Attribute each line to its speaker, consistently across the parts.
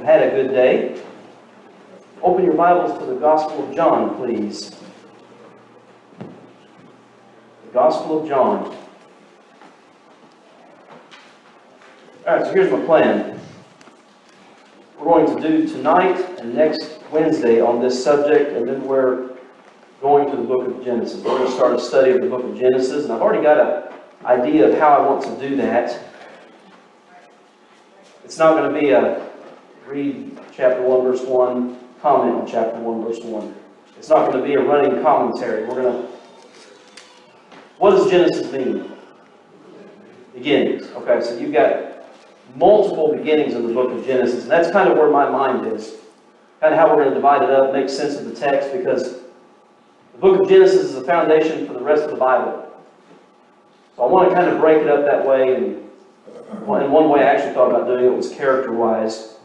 Speaker 1: had a good day. Open your Bibles to the Gospel of John, please. The Gospel of John. Alright, so here's my plan. We're going to do tonight and next Wednesday on this subject, and then we're going to the book of Genesis. We're going to start a study of the book of Genesis, and I've already got an idea of how I want to do that. It's not going to be a read chapter 1, verse 1, comment on chapter 1, verse 1. It's not going to be a running commentary. What does Genesis mean? Beginnings. Okay, so you've got multiple beginnings in the book of Genesis, and that's kind of where my mind is. Kind of how we're going to divide it up, make sense of the text, because the book of Genesis is the foundation for the rest of the Bible. So I want to kind of break it up that way, and in one way I actually thought about doing it was character-wise.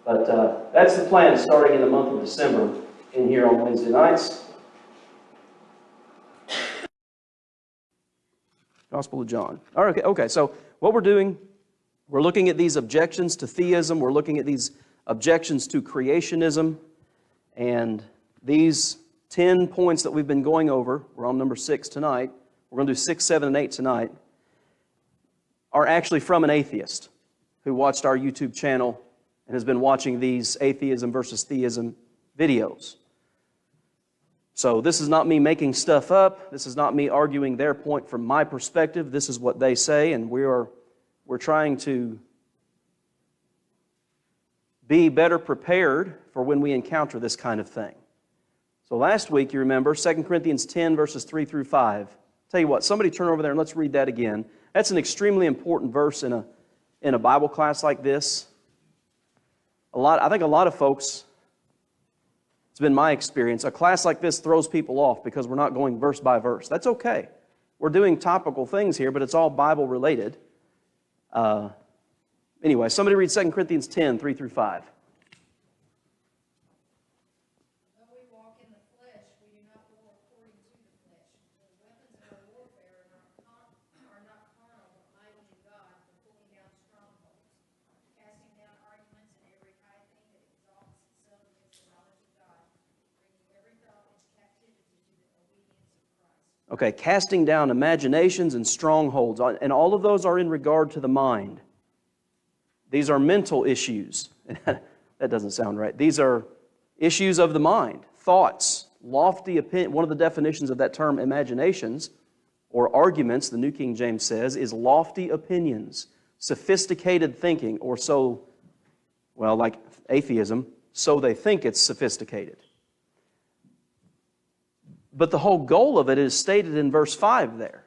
Speaker 1: But that's the plan, starting in the month of December in here on Wednesday nights. Gospel of John. All right, okay, so what we're doing, we're looking at these objections to theism. We're looking at these objections to creationism. And these 10 points that we've been going over, we're on number 6 tonight. We're going to do 6, 7, and 8 tonight, are actually from an atheist who watched our YouTube channel and has been watching these atheism versus theism videos. So this is not me making stuff up. This is not me arguing their point from my perspective. This is what they say, and we're trying to be better prepared for when we encounter this kind of thing. So last week, you remember, 2 Corinthians 10, verses 3 through 5. Tell you what, somebody turn over there and let's read that again. That's an extremely important verse in a Bible class like this. I think a lot of folks, it's been my experience, a class like this throws people off because we're not going verse by verse. That's okay. We're doing topical things here, but it's all Bible related. Anyway, somebody read 2 Corinthians 10, 3 through 5. Okay, casting down imaginations and strongholds, and all of those are in regard to the mind. These are mental issues. That doesn't sound right. These are issues of the mind, thoughts, lofty opinion. One of the definitions of that term, imaginations, or arguments, the New King James says, is lofty opinions, sophisticated thinking, or so, well, like atheism, so they think it's sophisticated. But the whole goal of it is stated in verse 5 there,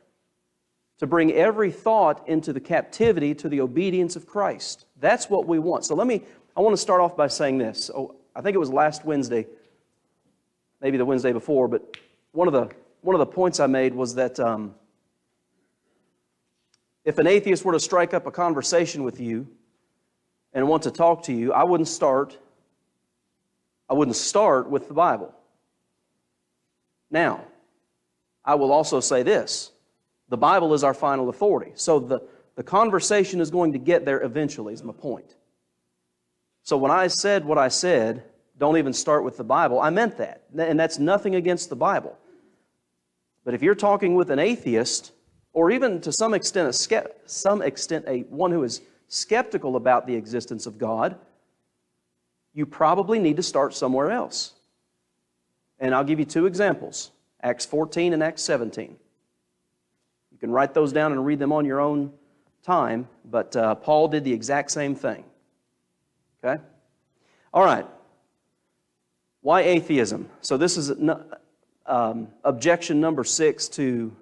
Speaker 1: to bring every thought into the captivity to the obedience of Christ. That's what we want. So I want to start off by saying this. I think it was last Wednesday, maybe the Wednesday before, but one of the points I made was that if an atheist were to strike up a conversation with you and want to talk to you, I wouldn't start with the Bible. Now, I will also say this. The Bible is our final authority. So the conversation is going to get there eventually, is my point. So when I said what I said, don't even start with the Bible, I meant that. And that's nothing against the Bible. But if you're talking with an atheist, or even to some extent one who is skeptical about the existence of God, you probably need to start somewhere else. And I'll give you 2 examples, Acts 14 and Acts 17. You can write those down and read them on your own time, but Paul did the exact same thing. Okay? All right. Why atheism? So this is objection number 6 to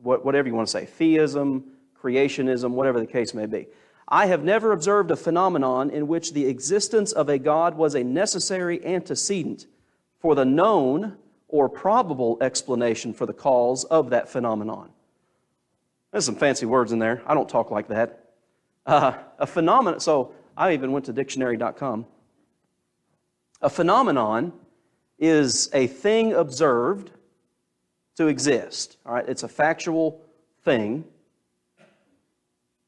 Speaker 1: whatever you want to say, theism, creationism, whatever the case may be. I have never observed a phenomenon in which the existence of a God was a necessary antecedent for the known or probable explanation for the cause of that phenomenon. There's some fancy words in there. I don't talk like that. A phenomenon, so I even went to dictionary.com. A phenomenon is a thing observed to exist. All right, it's a factual thing,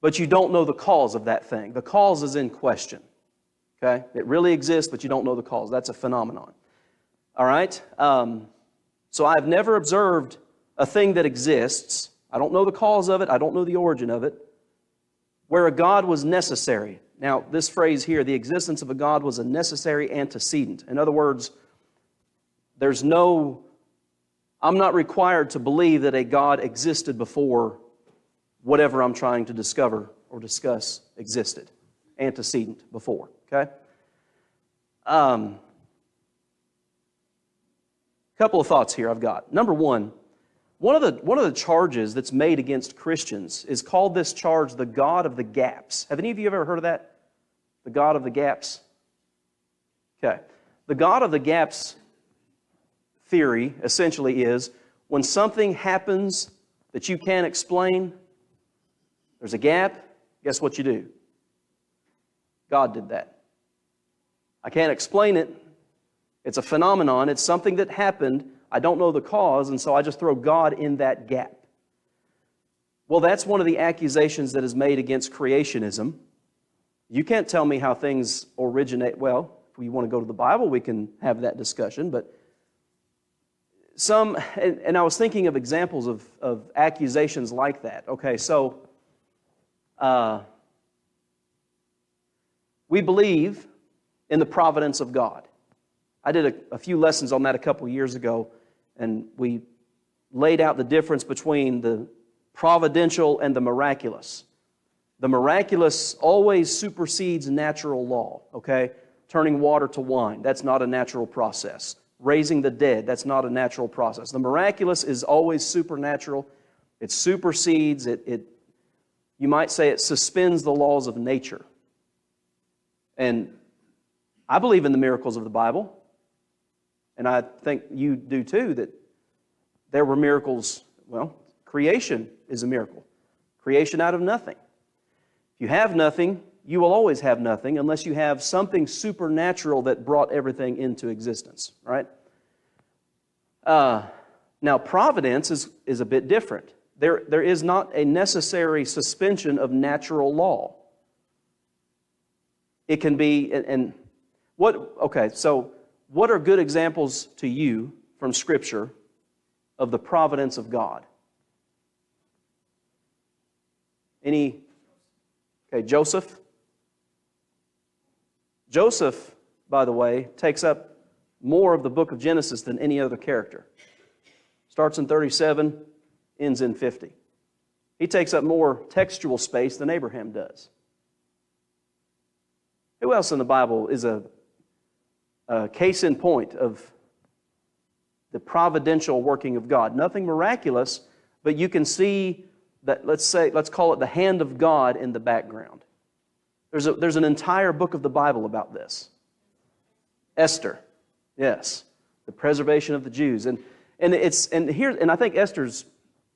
Speaker 1: but you don't know the cause of that thing. The cause is in question. Okay? It really exists, but you don't know the cause. That's a phenomenon. All right? So I've never observed a thing that exists. I don't know the cause of it. I don't know the origin of it. Where a God was necessary. Now, this phrase here, the existence of a God was a necessary antecedent. In other words, I'm not required to believe that a God existed before whatever I'm trying to discover or discuss existed. Antecedent before, okay? Couple of thoughts here I've got. Number one of the charges that's made against Christians is called this charge the God of the gaps. Have any of you ever heard of that? The God of the gaps? Okay. The God of the gaps theory essentially is when something happens that you can't explain, there's a gap, guess what you do? God did that. I can't explain it. It's a phenomenon. It's something that happened. I don't know the cause, and so I just throw God in that gap. Well, that's one of the accusations that is made against creationism. You can't tell me how things originate. Well, if we want to go to the Bible, we can have that discussion, but and I was thinking of examples of accusations like that. Okay, so we believe in the providence of God. I did a few lessons on that a couple years ago, and we laid out the difference between the providential and the miraculous. The miraculous always supersedes natural law, okay? Turning water to wine, that's not a natural process. Raising the dead, that's not a natural process. The miraculous is always supernatural. It supersedes, you might say it suspends the laws of nature. And I believe in the miracles of the Bible. And I think you do too, that there were miracles. Well, creation is a miracle. Creation out of nothing. If you have nothing, you will always have nothing unless you have something supernatural that brought everything into existence, right? Now, providence is a bit different. There is not a necessary suspension of natural law. It can be, so what are good examples to you from Scripture of the providence of God? Joseph. Joseph, by the way, takes up more of the book of Genesis than any other character. Starts in 37, ends in 50. He takes up more textual space than Abraham does. Who else in the Bible is a case in point of the providential working of God? Nothing miraculous, but you can see that, let's call it the hand of God in the background. There's an entire book of the Bible about this. Esther, yes, the preservation of the Jews, and I think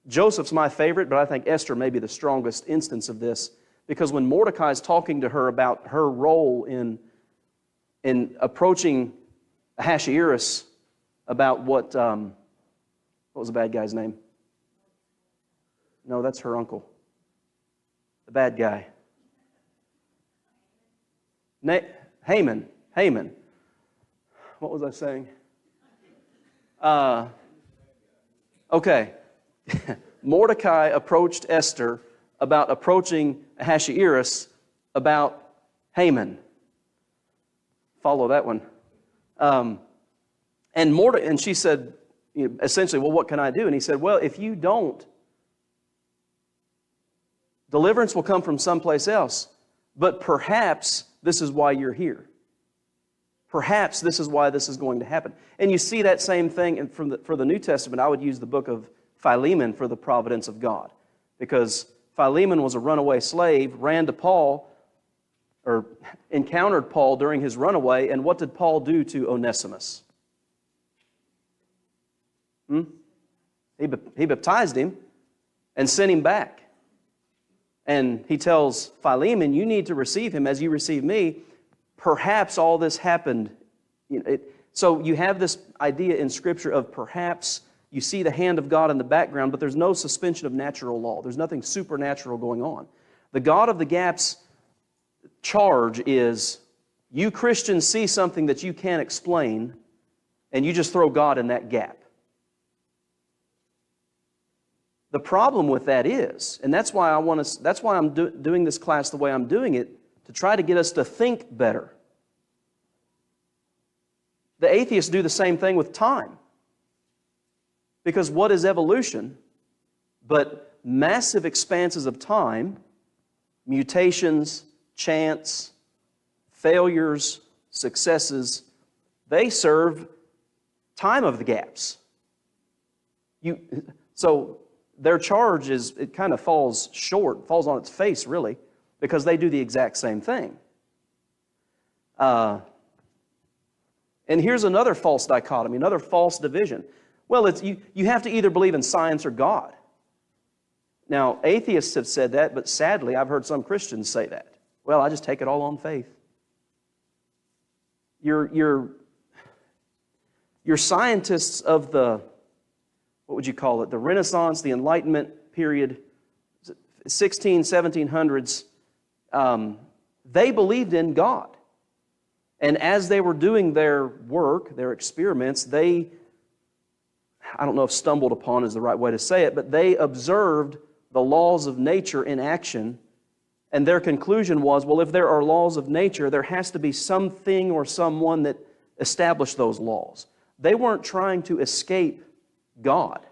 Speaker 1: Joseph's my favorite, but I think Esther may be the strongest instance of this, because when Mordecai is talking to her about her role in approaching Ahasuerus about what was the bad guy's name? No, that's her uncle. The bad guy. Haman. What was I saying? Okay. Mordecai approached Esther about approaching Ahasuerus about Haman. Follow that one. And she said, essentially, well, what can I do? And he said, well, if you don't, deliverance will come from someplace else. But perhaps this is why you're here. Perhaps this is why this is going to happen. And you see that same thing, and for the New Testament, I would use the book of Philemon for the providence of God. Because Philemon was a runaway slave, ran to Paul, or encountered Paul during his runaway, and what did Paul do to Onesimus? He baptized him and sent him back. And he tells Philemon, you need to receive him as you receive me. Perhaps all this happened. So you have this idea in Scripture of perhaps you see the hand of God in the background, but there's no suspension of natural law. There's nothing supernatural going on. The God of the gaps charge is You Christians see something that you can't explain, and you just throw God in that gap. The problem with that is, and that's why I'm doing this class the way I'm doing it, to try to get us to think better. The atheists do the same thing with time. Because what is evolution but massive expanses of time, mutations, chance, failures, successes? They serve time of the gaps. So their charge it kind of falls short, falls on its face really, because they do the exact same thing. And here's another false dichotomy, another false division. Well, you have to either believe in science or God. Now, atheists have said that, but sadly, I've heard some Christians say that. Well, I just take it all on faith. Your scientists of the, what would you call it, the Renaissance, the Enlightenment period, 1700s, they believed in God. And as they were doing their work, their experiments, I don't know if stumbled upon is the right way to say it, but they observed the laws of nature in action, and their conclusion was, well, if there are laws of nature, there has to be something or someone that established those laws. They weren't trying to escape God,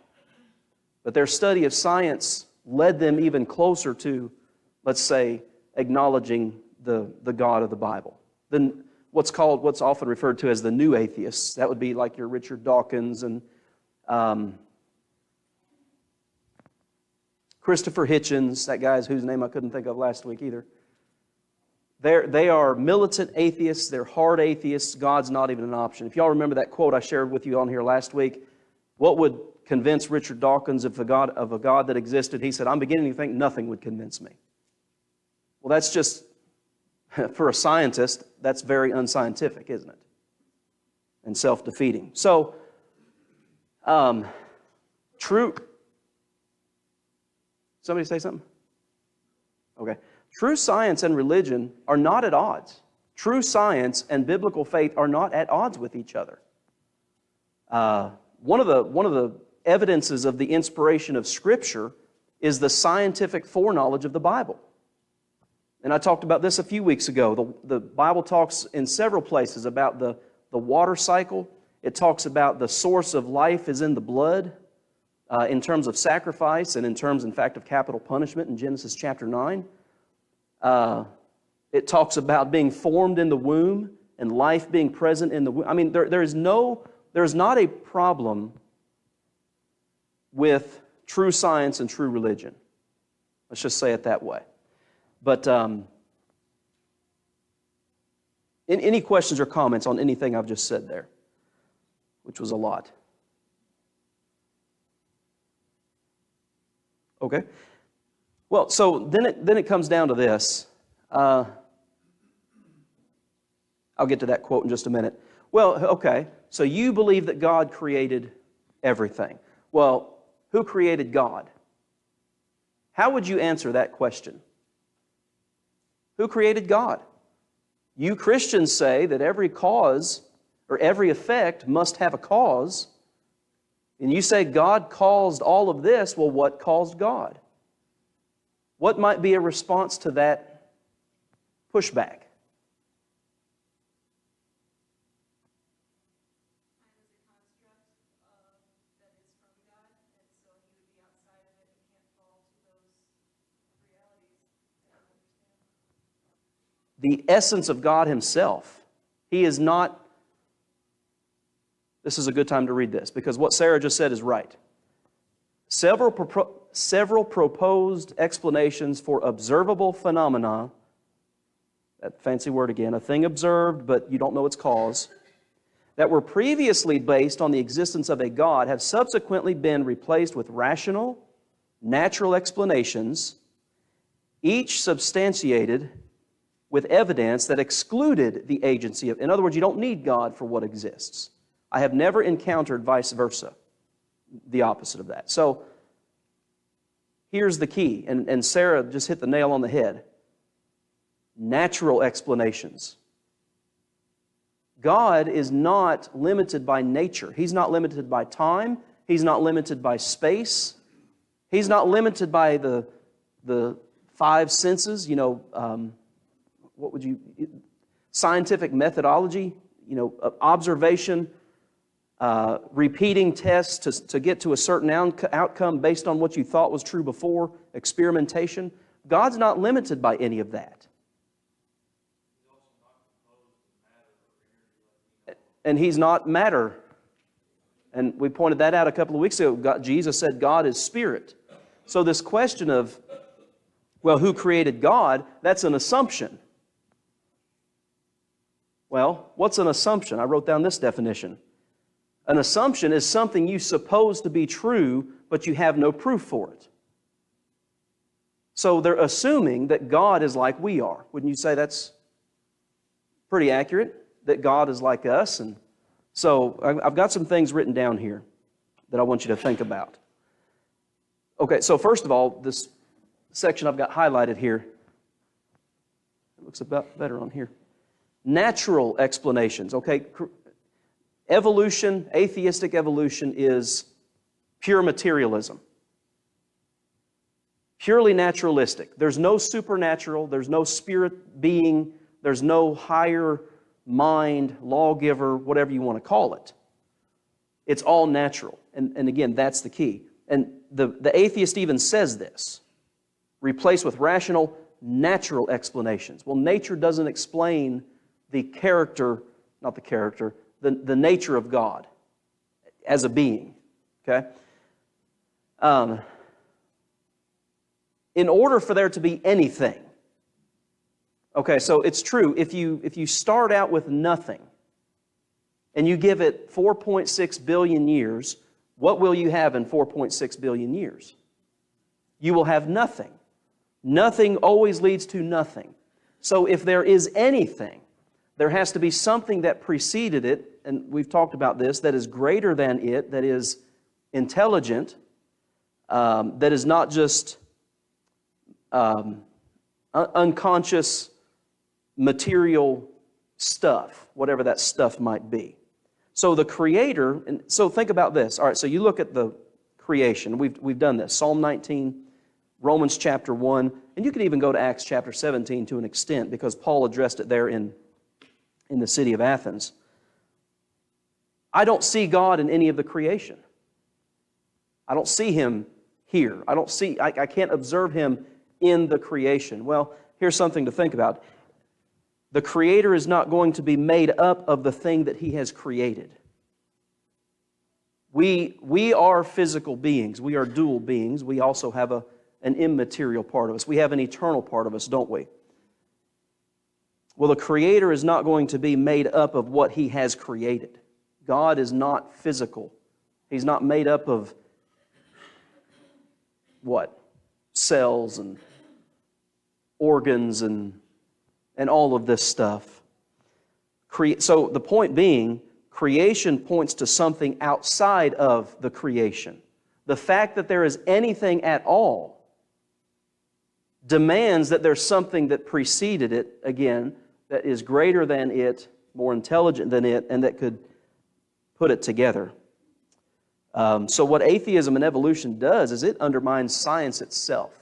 Speaker 1: but their study of science led them even closer to, let's say, acknowledging the God of the Bible. Then what's often referred to as the new atheists. That would be like your Richard Dawkins and Christopher Hitchens, that guy's whose name I couldn't think of last week either. They are militant atheists. They're hard atheists. God's not even an option. If y'all remember that quote I shared with you on here last week, what would convince Richard Dawkins of a God that existed? He said, I'm beginning to think nothing would convince me. Well, that's just, for a scientist, that's very unscientific, isn't it? And self-defeating. So, true... Somebody say something? Okay. True science and religion are not at odds. True science and biblical faith are not at odds with each other. One of the evidences of the inspiration of Scripture is the scientific foreknowledge of the Bible. And I talked about this a few weeks ago. The Bible talks in several places about the water cycle. It talks about the source of life is in the blood. In terms of sacrifice and in terms, in fact, of capital punishment in Genesis chapter 9. It talks about being formed in the womb and life being present in the womb. I mean, there is not a problem with true science and true religion. Let's just say it that way. But any questions or comments on anything I've just said there, which was a lot? Okay. Well, so then it comes down to this. I'll get to that quote in just a minute. Well, okay, so you believe that God created everything. Well, who created God? How would you answer that question? Who created God? You Christians say that every cause or every effect must have a cause. And you say God caused all of this. Well, what caused God? What might be a response to that pushback? The essence of God Himself. He is not... This is a good time to read this, because what Sarah just said is right. Several proposed explanations for observable phenomena, that fancy word again, a thing observed but you don't know its cause, that were previously based on the existence of a God have subsequently been replaced with rational, natural explanations, each substantiated with evidence that excluded the agency of... In other words, you don't need God for what exists. I have never encountered vice versa, the opposite of that. So, here's the key, and Sarah just hit the nail on the head. Natural explanations. God is not limited by nature. He's not limited by time. He's not limited by space. He's not limited by the five senses. What would you... Scientific methodology, observation, repeating tests to get to a certain outcome based on what you thought was true before, experimentation. God's not limited by any of that. And He's not matter. And we pointed that out a couple of weeks ago. Jesus said God is spirit. So this question of, well, who created God, that's an assumption. Well, what's an assumption? I wrote down this definition. An assumption is something you suppose to be true, but you have no proof for it. So they're assuming that God is like we are. Wouldn't you say that's pretty accurate? That God is like us? And so I've got some things written down here that I want you to think about. Okay, so first of all, this section I've got highlighted here, it looks about better on here. Natural explanations, okay? Evolution, atheistic evolution, is pure materialism. Purely naturalistic. There's no supernatural, there's no spirit being, there's no higher mind, lawgiver, whatever you want to call it. It's all natural. And again, that's the key. And the atheist even says this. Replace with rational, natural explanations. Well, nature doesn't explain the character, not the character, the nature of God as a being. Okay? In order for there to be anything, okay, so it's true, if you start out with nothing and you give it 4.6 billion years, what will you have in 4.6 billion years? You will have nothing. Nothing always leads to nothing. So if there is anything, there has to be something that preceded it, and we've talked about this, that is greater than it, that is intelligent, that is not just unconscious material stuff, whatever that stuff might be. So the Creator, and so think about this. All right, so you look at the creation. We've done this. Psalm 19, Romans chapter 1, and you can even go to Acts chapter 17 to an extent because Paul addressed it there in the city of Athens. I don't see God in any of the creation. I don't see Him here. I can't observe Him in the creation. Well, here's something to think about. The Creator is not going to be made up of the thing that He has created. We are physical beings. We are dual beings. We also have an immaterial part of us. We have an eternal part of us, don't we? Well, the Creator is not going to be made up of what He has created. God is not physical. He's not made up of what? Cells and organs and all of this stuff. So the point being, creation points to something outside of the creation. The fact that there is anything at all demands that there's something that preceded it, again, that is greater than it, more intelligent than it, and that could put it together. So what atheism and evolution does is it undermines science itself.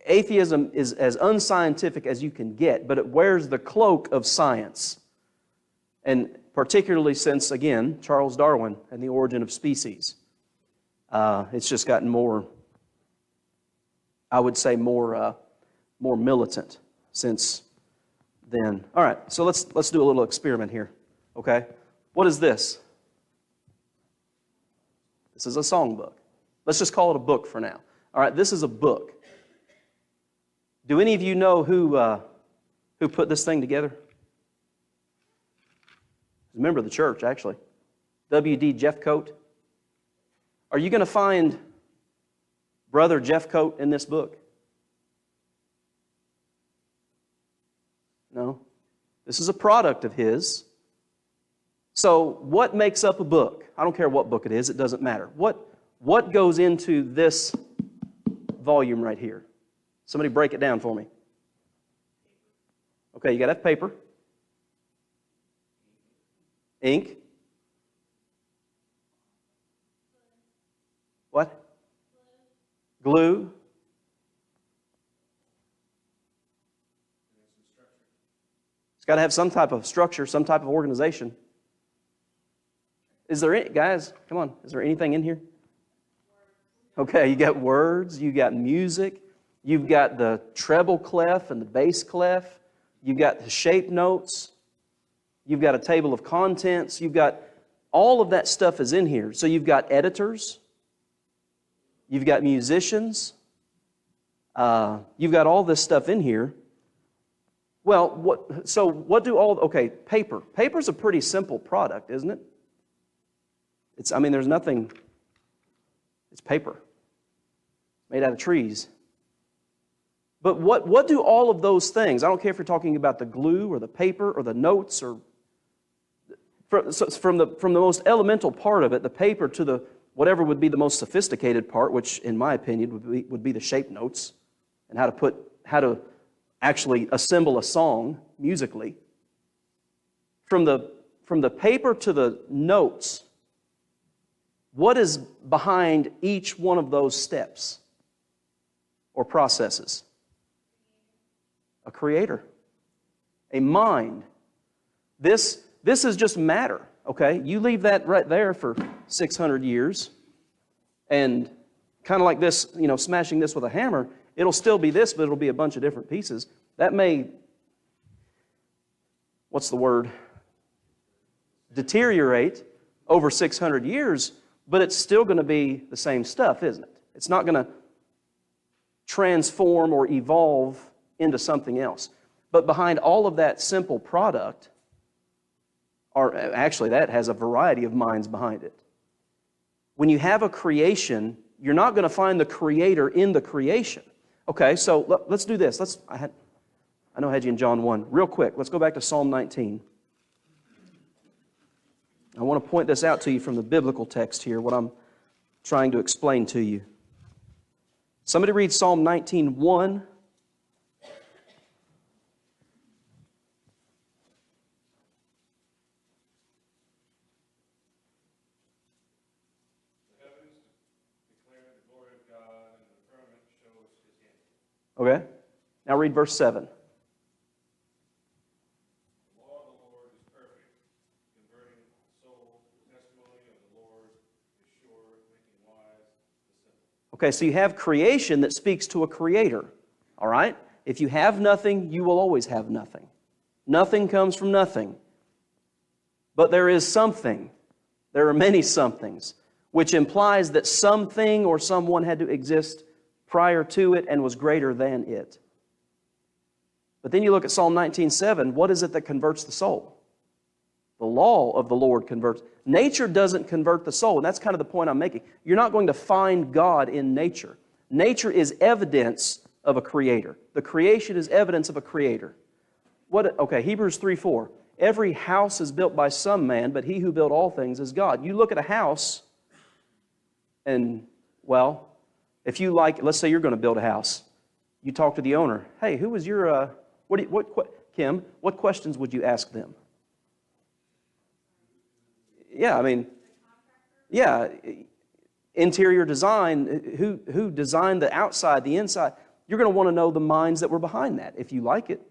Speaker 1: Atheism is as unscientific as you can get, but it wears the cloak of science. And particularly since, again, Charles Darwin and the origin of species. It's just gotten more, I would say, more militant since then. All right, so let's do a little experiment here, okay? What is this? This is a songbook. Let's just call it a book for now. All right, this is a book. Do any of you know who put this thing together? He's a member of the church, actually. W.D. Jeffcoat. Are you going to find Brother Jeffcoat in this book? No. This is a product of his. So what makes up a book? I don't care what book it is. It doesn't matter. What goes into this volume right here? Somebody break it down for me. Okay, you got to have paper. Ink. What? Glue. It's got to have some type of structure, some type of organization. Is there any, guys, come on, is there anything in here? Okay, you got words, you got music, you've got the treble clef and the bass clef, you've got the shape notes, you've got a table of contents, you've got all of that stuff is in here. So you've got editors, you've got musicians, you've got all this stuff in here. Well, what do all, okay, paper. Paper's a pretty simple product, isn't it? There's nothing, it's paper, made out of trees. But what do all of those things, I don't care if you're talking about the glue or the paper or the notes or, from the most elemental part of it, the paper, to the whatever would be the most sophisticated part, which in my opinion would be the shape notes and how to actually assemble a song musically. From the paper to the notes, what is behind each one of those steps or processes? A creator, a mind. This is just matter, okay? You leave that right there for 600 years, and kind of like this, smashing this with a hammer, it'll still be this, but it'll be a bunch of different pieces. That may, what's the word? Deteriorate over 600 years, but it's still going to be the same stuff, isn't it? It's not going to transform or evolve into something else. But behind all of that simple product, actually that has a variety of minds behind it. When you have a creation, you're not going to find the creator in the creation. Okay, so let's do this. I know I had you in John 1. Real quick, let's go back to Psalm 19. I want to point this out to you from the biblical text here, what I'm trying to explain to you. Somebody read Psalm 19:1. Okay. Now read verse 7. Okay, so you have creation that speaks to a creator. All right? If you have nothing, you will always have nothing. Nothing comes from nothing. But there is something. There are many somethings, which implies that something or someone had to exist prior to it and was greater than it. But then you look at Psalm 19:7. What is it that converts the soul? The law of the Lord converts. Nature doesn't convert the soul, and that's kind of the point I'm making. You're not going to find God in nature. Nature is evidence of a creator. The creation is evidence of a creator. Okay, Hebrews 3:4. Every house is built by some man, but he who built all things is God. You look at a house, and, well, if you let's say you're going to build a house. You talk to the owner. Hey, who was your, Kim, what questions would you ask them? Yeah, interior design, who designed the outside, the inside. You're going to want to know the minds that were behind that, if you like it.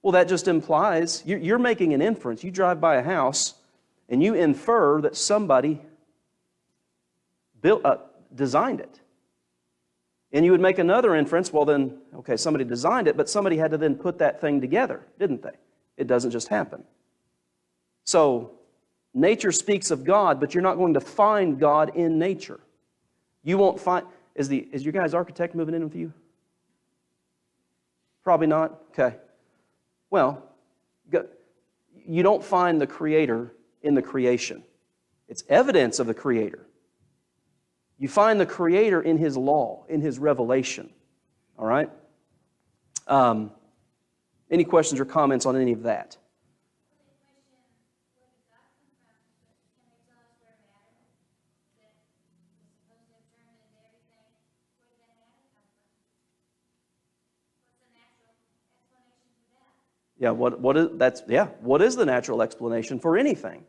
Speaker 1: Well, that just implies, you're making an inference. You drive by a house, and you infer that somebody designed it. And you would make another inference, well then, okay, somebody designed it, but somebody had to then put that thing together, didn't they? It doesn't just happen. So, nature speaks of God, but you're not going to find God in nature. You won't find, is your guy's architect moving in with you? Probably not? Okay. Well, you don't find the Creator in the creation. It's evidence of the Creator. You find the Creator in His law, in His revelation. All right? Any questions or comments on any of that? Yeah, what is the natural explanation for anything?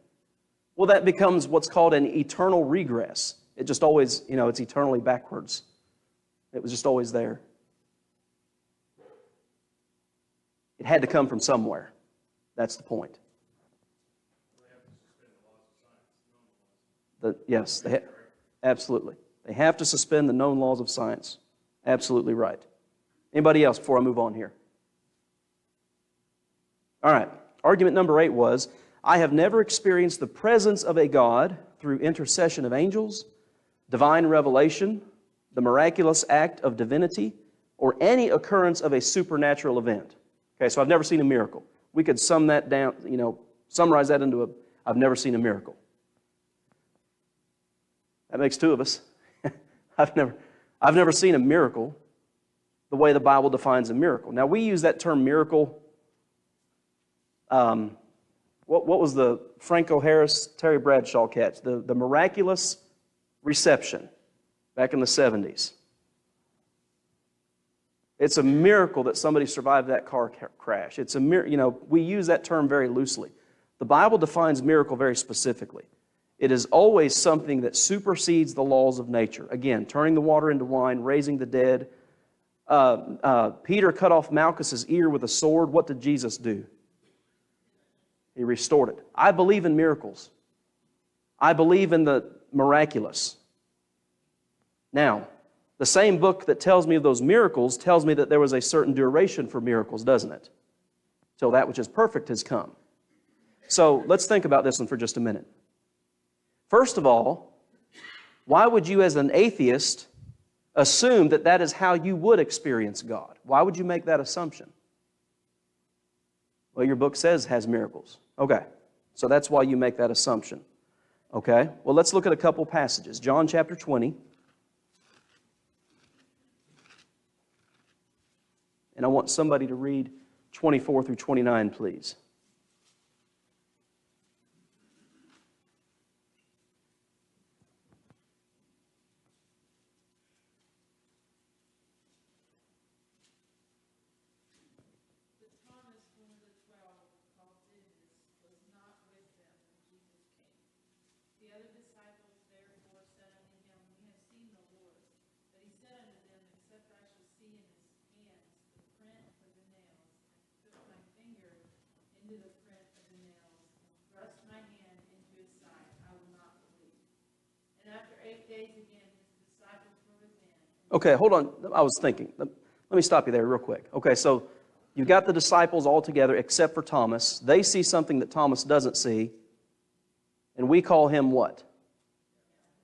Speaker 1: Well, that becomes what's called an eternal regress. It just always, it's eternally backwards. It was just always there. It had to come from somewhere. That's the point. Yes, absolutely. They have to suspend the known laws of science. Absolutely right. Anybody else before I move on here? All right. Argument number 8 was, I have never experienced the presence of a God through intercession of angels, divine revelation, the miraculous act of divinity, or any occurrence of a supernatural event. Okay, so I've never seen a miracle. We could sum that down, summarize that into I've never seen a miracle. That makes 2 of us. I've never seen a miracle the way the Bible defines a miracle. Now, we use that term miracle. What was the Franco Harris, Terry Bradshaw catch? The miraculous reception back in the 70s. It's a miracle that somebody survived that car crash. It's a we use that term very loosely. The Bible defines miracle very specifically. It is always something that supersedes the laws of nature. Again, turning the water into wine, raising the dead. Peter cut off Malchus's ear with a sword. What did Jesus do? He restored it. I believe in miracles. I believe in the miraculous. Now, the same book that tells me of those miracles tells me that there was a certain duration for miracles, doesn't it? Till that which is perfect has come. So let's think about this one for just a minute. First of all, why would you as an atheist assume that that is how you would experience God? Why would you make that assumption? Well, your book says it has miracles. Okay, so that's why you make that assumption. Okay, well, let's look at a couple passages. John chapter 20. And I want somebody to read 24 through 29, please. Okay, hold on. I was thinking. Let me stop you there real quick. Okay, so you've got the disciples all together except for Thomas. They see something that Thomas doesn't see. And we call him what?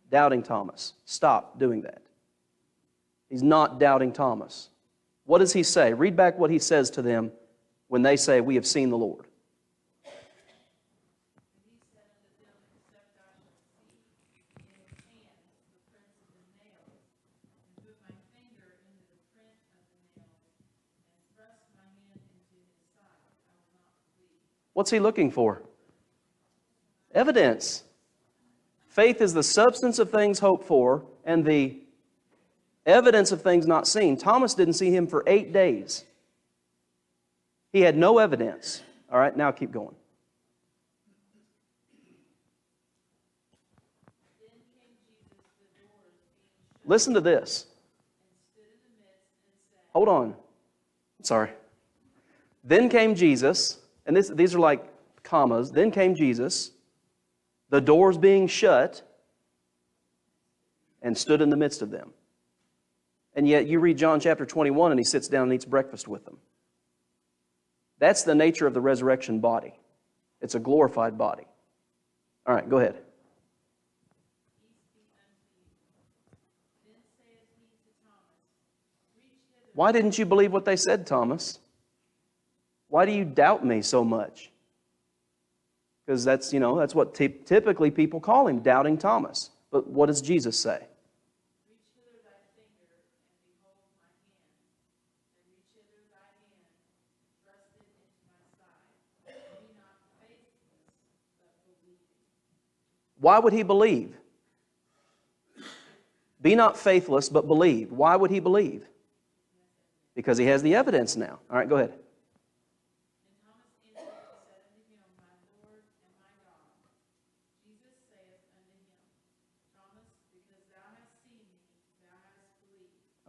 Speaker 1: Doubting Thomas. Stop doing that. He's not doubting Thomas. What does he say? Read back what he says to them when they say, we have seen the Lord. What's he looking for? Evidence. Faith is the substance of things hoped for and the evidence of things not seen. Thomas didn't see him for 8 days. He had no evidence. All right, now keep going. Listen to this. Hold on. Sorry. Then came Jesus, and these are like commas. Then came Jesus, the doors being shut, and stood in the midst of them. And yet you read John chapter 21 and he sits down and eats breakfast with them. That's the nature of the resurrection body. It's a glorified body. All right, go ahead. Why didn't you believe what they said, Thomas? Why do you doubt me so much? Because that's what typically people call him, doubting Thomas. But what does Jesus say? Why would he believe? Be not faithless, but believe. Why would he believe? Because he has the evidence now. All right, go ahead.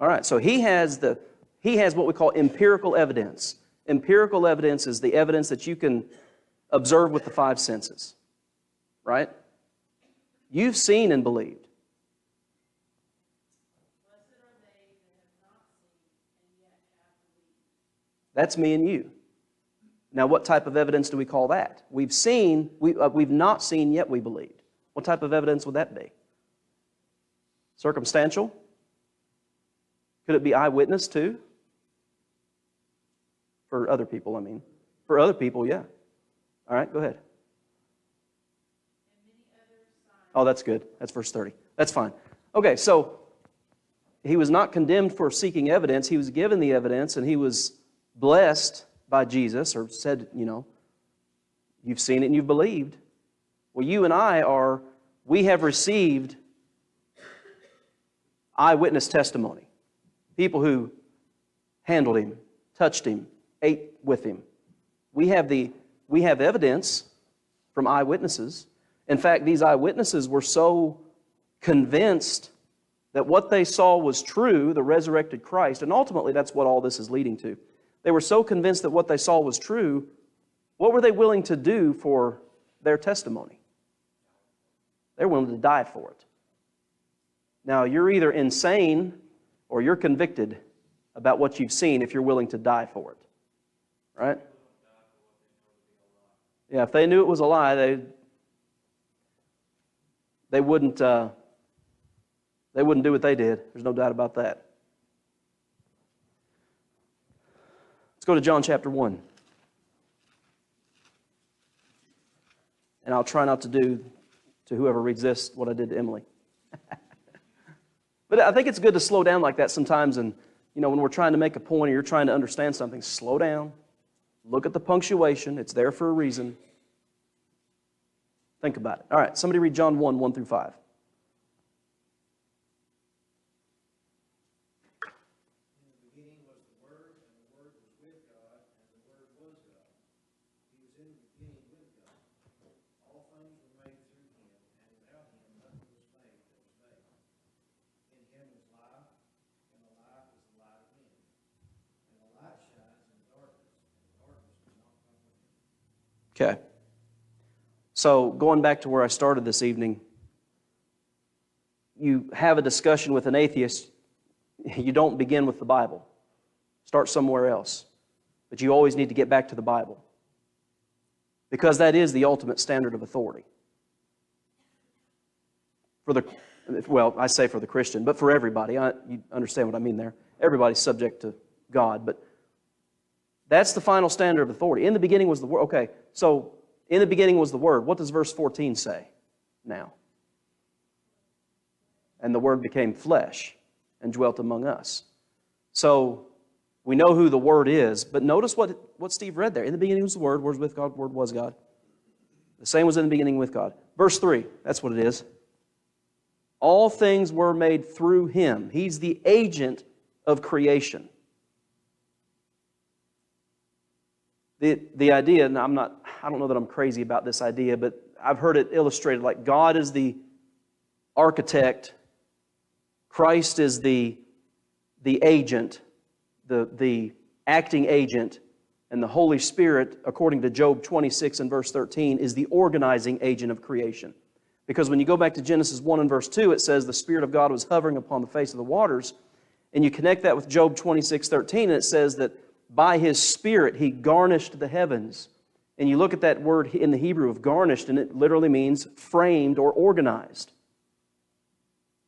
Speaker 1: All right, so he has what we call empirical evidence. Empirical evidence is the evidence that you can observe with the five senses, right? You've seen and believed. That's me and you. Now, what type of evidence do we call that? We've not seen, yet we believed. What type of evidence would that be? Circumstantial? Could it be eyewitness too? For other people, I mean. For other people, yeah. All right, go ahead. Oh, that's good. That's verse 30. That's fine. Okay, so he was not condemned for seeking evidence. He was given the evidence, and he was blessed by Jesus, or said, you've seen it and you've believed. Well, you and I we have received eyewitness testimony. People who handled him, touched him, ate with him. We have evidence from eyewitnesses. In fact, these eyewitnesses were so convinced that what they saw was true, the resurrected Christ, and ultimately that's what all this is leading to. They were so convinced that what they saw was true, what were they willing to do for their testimony? They're willing to die for it. Now, you're either insane or you're convicted about what you've seen if you're willing to die for it. Right? Yeah, if they knew it was a lie, they wouldn't do what they did. There's no doubt about that. Let's go to John chapter 1. And I'll try not to do to whoever reads this what I did to Emily. But I think it's good to slow down like that sometimes. And, when we're trying to make a point or you're trying to understand something, slow down. Look at the punctuation. It's there for a reason. Think about it. All right, somebody read John 1, 1 through 5. Okay. So going back to where I started this evening, you have a discussion with an atheist, you don't begin with the Bible. Start somewhere else. But you always need to get back to the Bible. Because that is the ultimate standard of authority. I say for the Christian, but for everybody. You understand what I mean there. Everybody's subject to God, but that's the final standard of authority. In the beginning was the Word. Okay, so in the beginning was the Word. What does verse 14 say now? And the Word became flesh and dwelt among us. So we know who the Word is, but notice what Steve read there. In the beginning was the Word, Word was with God, Word was God. The same was in the beginning with God. Verse 3, that's what it is. All things were made through Him. He's the agent of creation. The idea, and I don't know that I'm crazy about this idea, but I've heard it illustrated like God is the architect, Christ is the agent, the acting agent, and the Holy Spirit, according to Job 26 and verse 13, is the organizing agent of creation. Because when you go back to Genesis 1 and verse 2, it says the Spirit of God was hovering upon the face of the waters, and you connect that with Job 26:13, and it says that by His Spirit, He garnished the heavens. And you look at that word in the Hebrew of garnished, and it literally means framed or organized.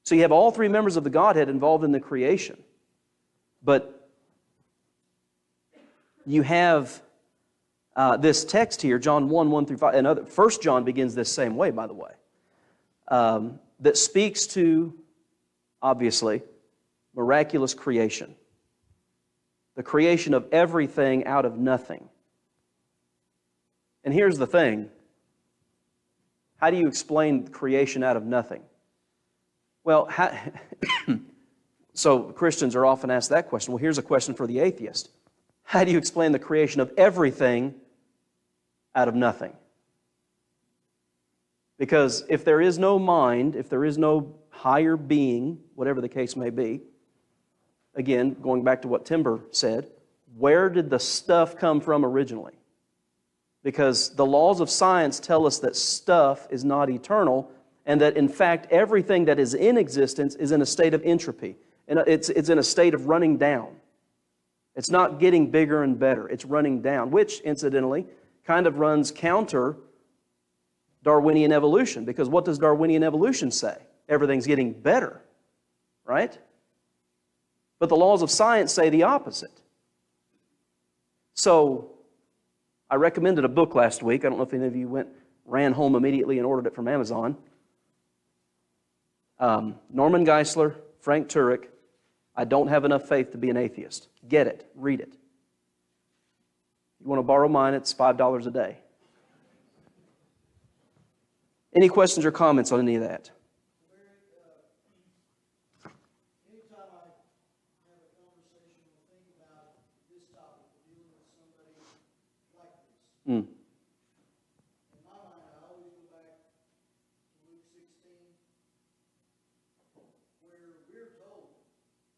Speaker 1: So you have all three members of the Godhead involved in the creation. But you have this text here, John 1, 1 through 5, and 1 John begins this same way, by the way, that speaks to, obviously, miraculous creation. The creation of everything out of nothing. And here's the thing. How do you explain creation out of nothing? Well, so Christians are often asked that question. Well, here's a question for the atheist. How do you explain the creation of everything out of nothing? Because if there is no mind, if there is no higher being, whatever the case may be, again, going back to what Timber said, where did the stuff come from originally? Because the laws of science tell us that stuff is not eternal, and that in fact everything that is in existence is in a state of entropy. And it's in a state of running down. It's not getting bigger and better. It's running down, which incidentally kind of runs counter Darwinian evolution. Because what does Darwinian evolution say? Everything's getting better, right? But the laws of science say the opposite. So I recommended a book last week. I don't know if any of you ran home immediately and ordered it from Amazon. Norman Geisler, Frank Turek, I Don't Have Enough Faith to Be an Atheist. Get it. Read it. You want to borrow mine, it's $5 a day. Any questions or comments on any of that?
Speaker 2: Anytime I have a conversation or think about this topic, dealing with somebody like this, in my mind, I always go back to Luke 16, where we're told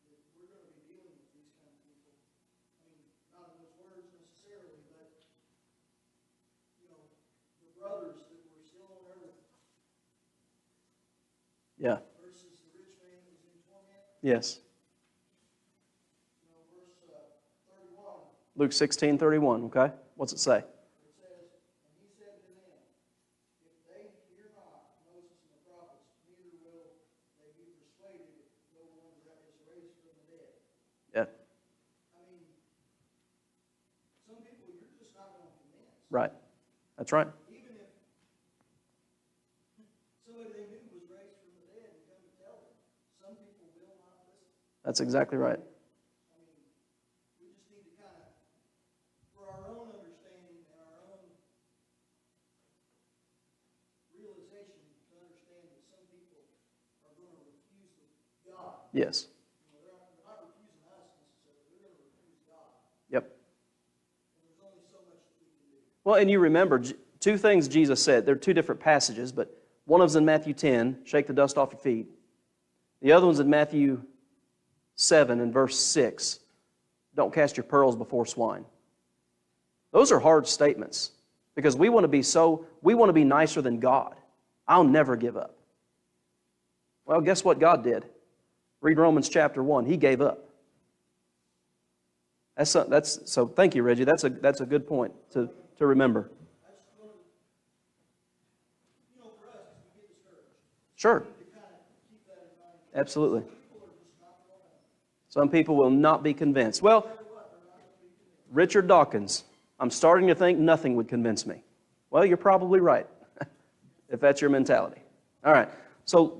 Speaker 2: that we're going to be dealing with these kind of people. I mean, not in those words necessarily, but, you know, the brothers that were still on earth.
Speaker 1: Yeah.
Speaker 2: Versus the rich man that was in torment.
Speaker 1: Yes.
Speaker 2: You know, verse 31.
Speaker 1: Luke 16:31, okay? What's it say?
Speaker 2: It says, and he said to them, if they hear not Moses and the prophets, neither will they be persuaded if no one is raised from the dead.
Speaker 1: Yeah.
Speaker 2: I mean, some people you're just not going to convince.
Speaker 1: Right. That's right.
Speaker 2: Even if somebody they knew was raised from the dead and come to tell them, some people will not listen.
Speaker 1: That's exactly right.
Speaker 2: I mean, we just need to kind of, for our own understanding and our own realization, to understand that some people are going to refuse God.
Speaker 1: Yes.
Speaker 2: You know, they're not refusing us necessarily. They're going to refuse God.
Speaker 1: Yep.
Speaker 2: And there's only so much that we can do.
Speaker 1: Well, and you remember two things Jesus said. They're two different passages, but one of them's in Matthew 10, shake the dust off your feet. The other one's in Matthew 7 and verse 6, don't cast your pearls before swine. Those are hard statements because we want to be nicer than God. I'll never give up. Well, guess what God did? Read Romans chapter 1. He gave up. So thank you, Reggie. That's a good point to remember.
Speaker 2: I just want to, you know, for us, we get discouraged.
Speaker 1: Sure.
Speaker 2: To kind of keep that in mind.
Speaker 1: Absolutely.
Speaker 2: People are just not going to.
Speaker 1: Some people will not be convinced. Well, Richard Dawkins, I'm starting to think nothing would convince me. Well, you're probably right, if that's your mentality. All right. So